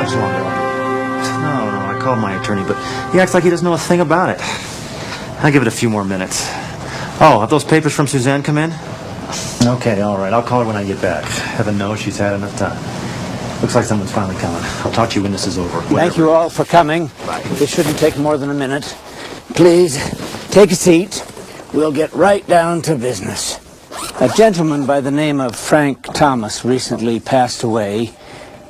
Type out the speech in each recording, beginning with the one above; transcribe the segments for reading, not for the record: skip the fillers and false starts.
much longer? No, I called my attorney, but he acts like he doesn't know a thing about it. I'll give it a few more minutes. Oh, have those papers from Suzanne come in? Okay, all right. I'll call her when I get back. Heaven knows she's had enough time. Looks like someone's finally coming. I'll talk to you when this is over. Whatever. Thank you all for coming. Bye. This shouldn't take more than a minute. Please, take a seat. We'll get right down to business. A gentleman by the name of Frank Thomas recently passed away,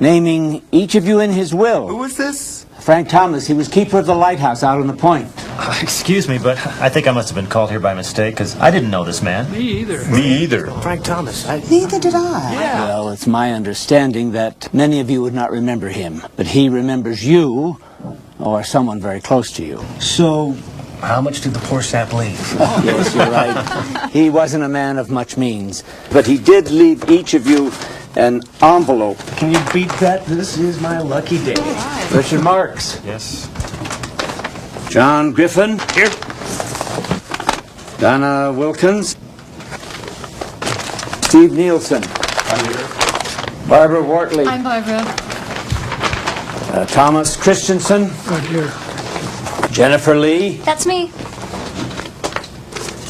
naming each of you in his will. Who was this? Frank Thomas. He was keeper of the lighthouse out on the point. Excuse me, but I think I must have been called here by mistake, because I didn't know this man. Me either. Me either. Frank Thomas. Neither did I. Yeah. Well, it's my understanding that many of you would not remember him, but he remembers you, or someone very close to you. So, how much did the poor sap leave? Oh, yes, you're right. He wasn't a man of much means, but he did leave each of you an envelope. Can you beat that? This is my lucky day. Richard Marks. Yes. John Griffin. Here. Donna Wilkins. Steve Nielsen. I'm here. Barbara Wortley. I'm Barbara. Thomas Christensen. Right here. Jennifer Lee. That's me.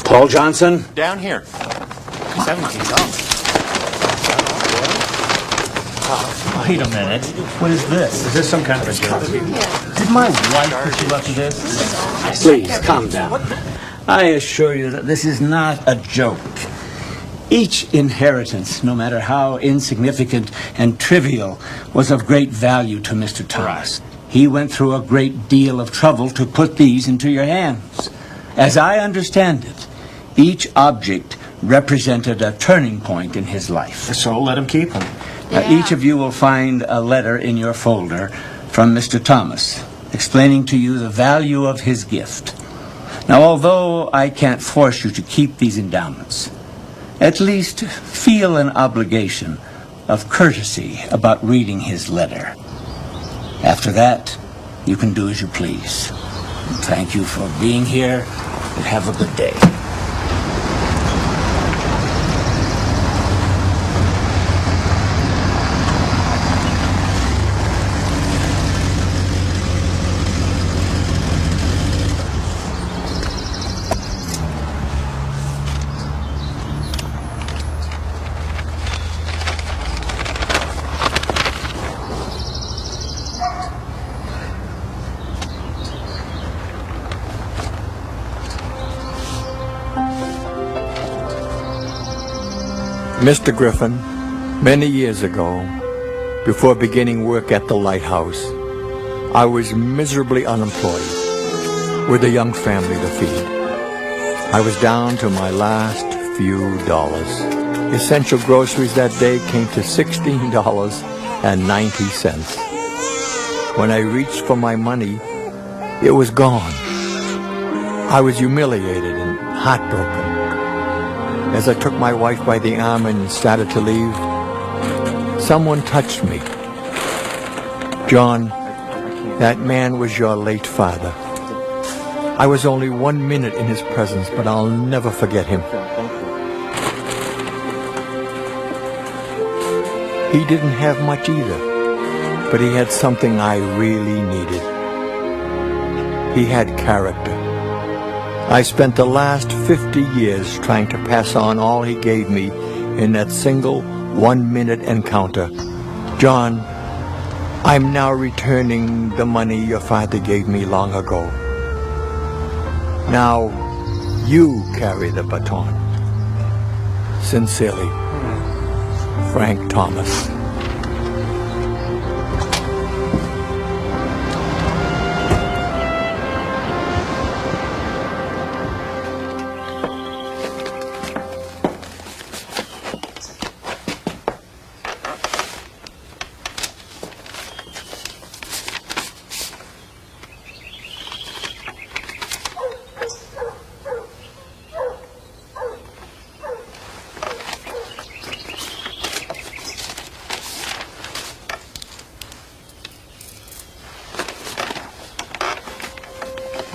Paul Johnson. Down here. $17. Wait a minute. What is this? Is this some kind of a joke? Did my wife put you up to this? Please, calm down. I assure you that this is not a joke. Each inheritance, no matter how insignificant and trivial, was of great value to Mr. Thomas. He went through a great deal of trouble to put these into your hands. As I understand it, each object represented a turning point in his life. So let him keep them. Each of you will find a letter in your folder from Mr. Thomas explaining to you the value of his gift. Now, although I can't force you to keep these endowments, at least feel an obligation of courtesy about reading his letter. After that, you can do as you please. Thank you for being here, and have a good day. Mr. Griffin, many years ago, before beginning work at the lighthouse, I was miserably unemployed with a young family to feed. I was down to my last few dollars. Essential groceries that day came to $16.90. When I reached for my money, it was gone. I was humiliated and heartbroken. As I took my wife by the arm and started to leave, someone touched me. John, that man was your late father. I was only 1 minute in his presence, but I'll never forget him. He didn't have much either, but he had something I really needed. He had character. I spent the last 50 years trying to pass on all he gave me in that single 1 minute encounter. John, I'm now returning the money your father gave me long ago. Now, you carry the baton. Sincerely, Frank Thomas.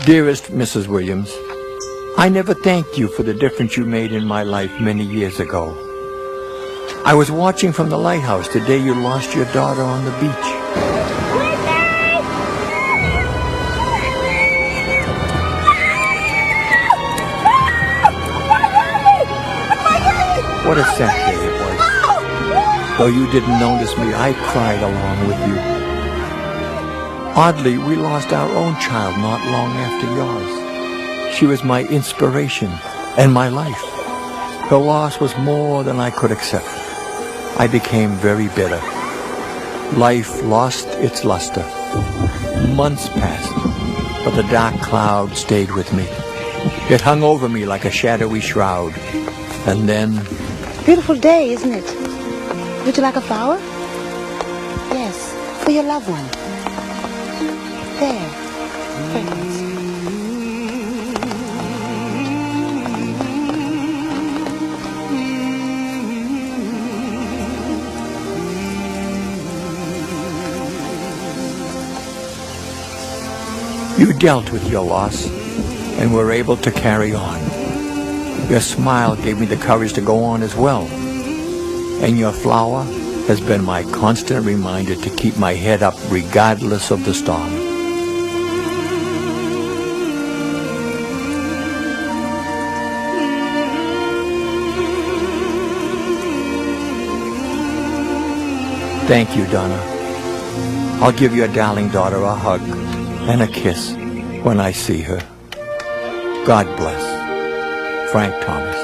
Dearest Mrs. Williams, I never thanked you for the difference you made in my life many years ago. I was watching from the lighthouse the day you lost your daughter on the beach. What a sad day it was. Though you didn't notice me, I cried along with you. Oddly, we lost our own child not long after yours. She was my inspiration and my life. Her loss was more than I could accept. I became very bitter. Life lost its luster. Months passed, but the dark cloud stayed with me. It hung over me like a shadowy shroud. And then... Beautiful day, isn't it? Would you like a flower? Yes, for your loved one. There. Fragrance. You dealt with your loss and were able to carry on. Your smile gave me the courage to go on as well. And your flower has been my constant reminder to keep my head up regardless of the storm. Thank you, Donna. I'll give your darling daughter a hug and a kiss when I see her. God bless. Frank Thomas.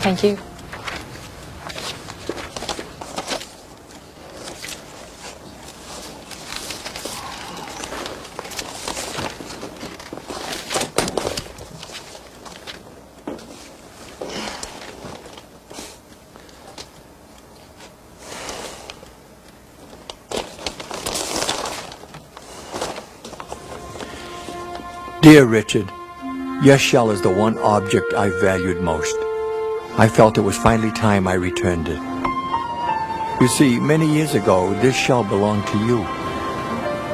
Thank you. Dear Richard, your shell is the one object I valued most. I felt it was finally time I returned it. You see, many years ago, this shell belonged to you.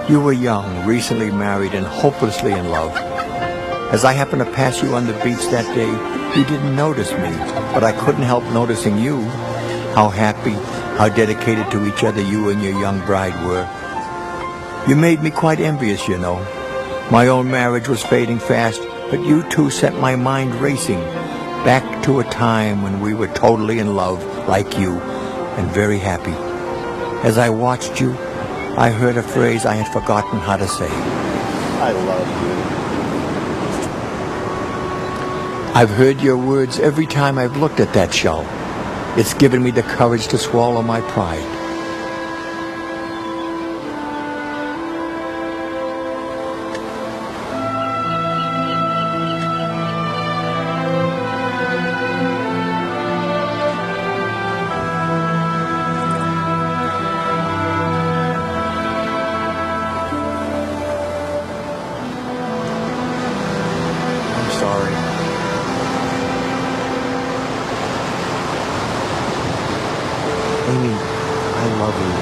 You were young, recently married, and hopelessly in love. As I happened to pass you on the beach that day, you didn't notice me, but I couldn't help noticing you. How happy, how dedicated to each other you and your young bride were. You made me quite envious, you know. My own marriage was fading fast, but you two set my mind racing back to a time when we were totally in love, like you, and very happy. As I watched you, I heard a phrase I had forgotten how to say. I love you. I've heard your words every time I've looked at that shell. It's given me the courage to swallow my pride. Sorry. Amy, I love you.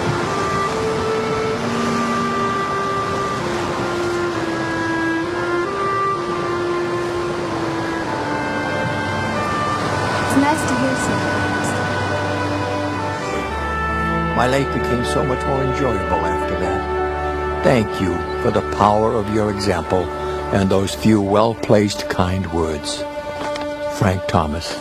It's nice to hear so. My life became so much more enjoyable after that. Thank you for the power of your example and those few well-placed kind words. Frank Thomas.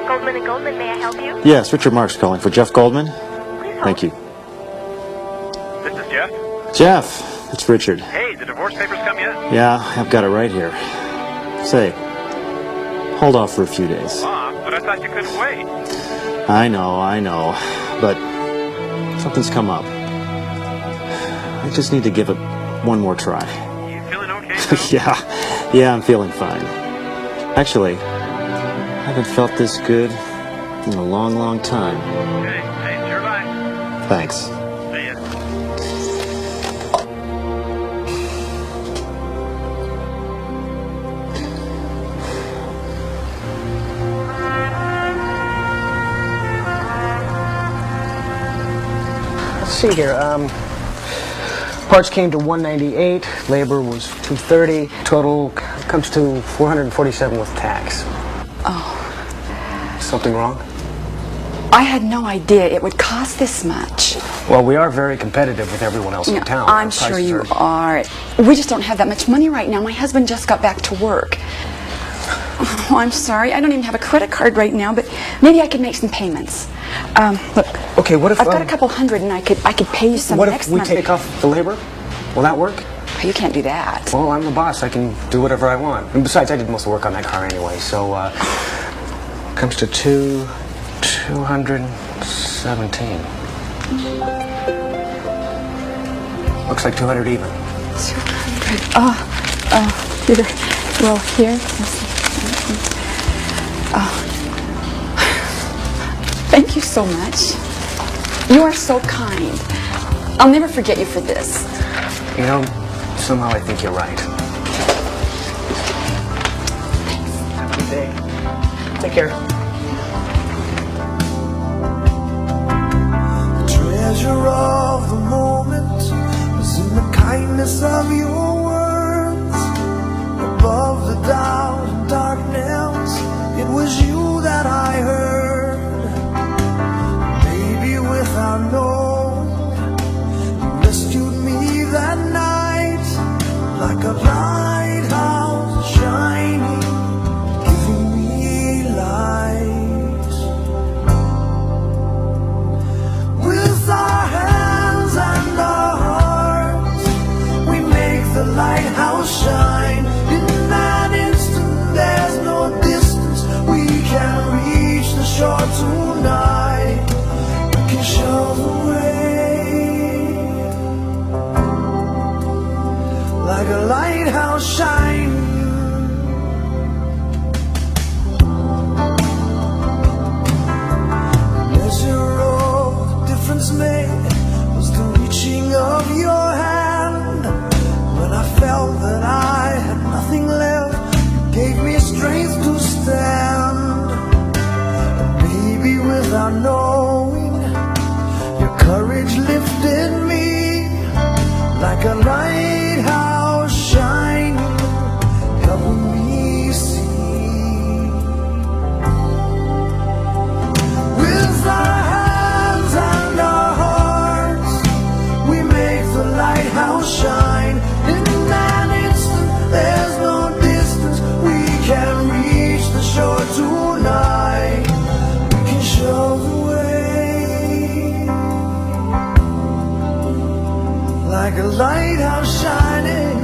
Goldman & Goldman, may I help you? Yes, Richard Marks calling for Jeff Goldman. Please hold. Thank you. This is Jeff. Jeff, it's Richard. Hey, the divorce papers come yet? Yeah, I've got it right here. Say, hold off for a few days. But I thought you couldn't wait. I know, but something's come up. I just need to give it one more try. You feeling okay? Yeah, I'm feeling fine. Actually, I haven't felt this good in a long, long time. Okay, hey, it's your life. Thanks. See ya. Let's see here. Parts came to 198. Labor was 230. Total comes to 447 with tax. Oh. Something wrong? I had no idea it would cost this much. Well, we are very competitive with everyone else in town. I'm Our sure prices you are. are. We just don't have that much money right now. My husband just got back to work. Oh, I'm sorry. I don't even have a credit card right now, but maybe I could make some payments. Look. Okay, what if I've got a couple hundred, and I could pay you some what next if we month. take off the labor? Will that work? You can't do that. Well, I'm the boss. I can do whatever I want. And besides, I did most of the work on that car anyway. So, comes to 217. Looks like 200 even. 200. Here. Well, here. Thank you so much. You are so kind. I'll never forget you for this. You know, somehow I think you're right. Have a good day. Take care. The treasure of the moment was in the kindness of your words. Above the doubt and darkness, it was you that I heard. Maybe without knowing, you rescued me that night, like a lighthouse shining, giving me light. With our hands and our hearts, we make the lighthouse shine. In that instant, there's no distance we can reach the shore tonight. We can show the way, like a lighthouse shining. Measure of the difference made was the reaching of your hand. When I felt that I had nothing left, you gave me strength to stand. And maybe without knowing, your courage lifted me like a lighthouse shining, helping me see. With our hands and our hearts, we make the lighthouse shine. In that instant, there's no distance we can reach the shore tonight. We can show the way, like a lighthouse shining.